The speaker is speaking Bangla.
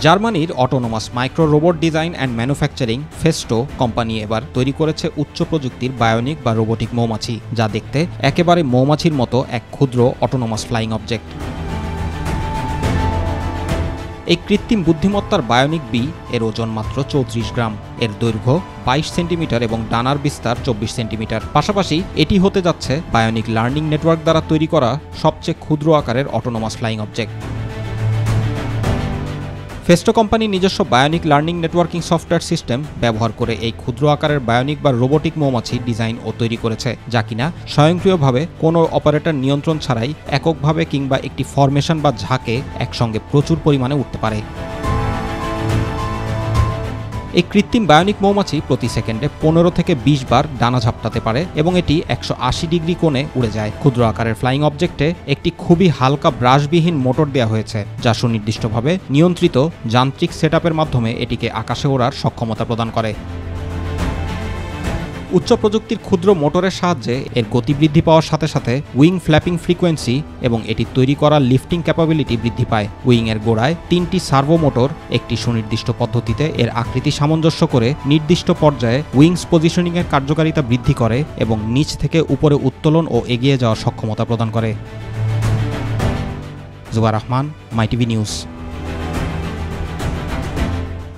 জার্মানির autonomous micro robot design and manufacturing ফেস্টো company এবার তৈরি করেছে উচ্চ প্রযুক্তির বায়োনিক বা রোবোটিক মৌমাছি, যা দেখতে একেবারে মৌমাছির মতো এক ক্ষুদ্র অটোনোমাস ফ্লাইং অবজেক্ট। এই কৃত্রিম বুদ্ধিমত্তার বায়োনিক বি এর ওজন মাত্র 34 গ্রাম, এর দৈর্ঘ্য 22 সেন্টিমিটার এবং ডানার বিস্তার 24 সেন্টিমিটার। পাশাপাশি এটি হতে যাচ্ছে বায়োনিক লার্নিং নেটওয়ার্ক দ্বারা তৈরি করা সবচেয়ে ক্ষুদ্র আকারের অটোনোমাস ফ্লাইং অবজেক্ট। ফেস্টো কোম্পানির নিজস্ব bionic learning networking software system ব্যবহার করে এই ক্ষুদ্র আকারের বায়োনিক বা রোবোটিক মৌমাছি ডিজাইন ও তৈরি করেছে, যা কিনা স্বয়ংক্রিয়ভাবে কোনো অপারেটর নিয়ন্ত্রণ ছাড়াই এককভাবে কিংবা একটি ফরমেশন বা ঝাঁকে একসঙ্গে প্রচুর পরিমাণে উঠতে পারে। এই কৃত্রিম বায়োনিক মৌমাছি প্রতি সেকেন্ডে 15 থেকে 20 বার ডানা ঝাপটাতে পারে এবং এটি 180 ডিগ্রি কোণে উড়ে যায়। ক্ষুদ্র আকারের ফ্লাইং অবজেক্টে একটি খুবই হালকা ব্রাশবিহীন মোটর দেওয়া হয়েছে, যা সুনির্দিষ্টভাবে নিয়ন্ত্রিত যান্ত্রিক সেটআপের মাধ্যমে এটিকে আকাশে ওড়ার সক্ষমতা প্রদান করে। উচ্চ প্রযুক্তির ক্ষুদ্র মোটরের সাহায্যে এর গতি বৃদ্ধি পাওয়ার সাথে সাথে উইং ফ্ল্যাপিং ফ্রিকোয়েন্সি এবং এটি তৈরি করা লিফটিং ক্যাপাবিলিটি বৃদ্ধি পায়। উইংয়ের গোড়ায় 3টি সার্ভো মোটর একটি সুনির্দিষ্ট পদ্ধতিতে এর আকৃতি সামঞ্জস্য করে নির্দিষ্ট পর্যায়ে উইংস পজিশনিংয়ের কার্যকারিতা বৃদ্ধি করে এবং নিচ থেকে উপরে উত্তোলন ও এগিয়ে যাওয়ার সক্ষমতা প্রদান করে। জুবার রহমান, মাই টিভি নিউজ।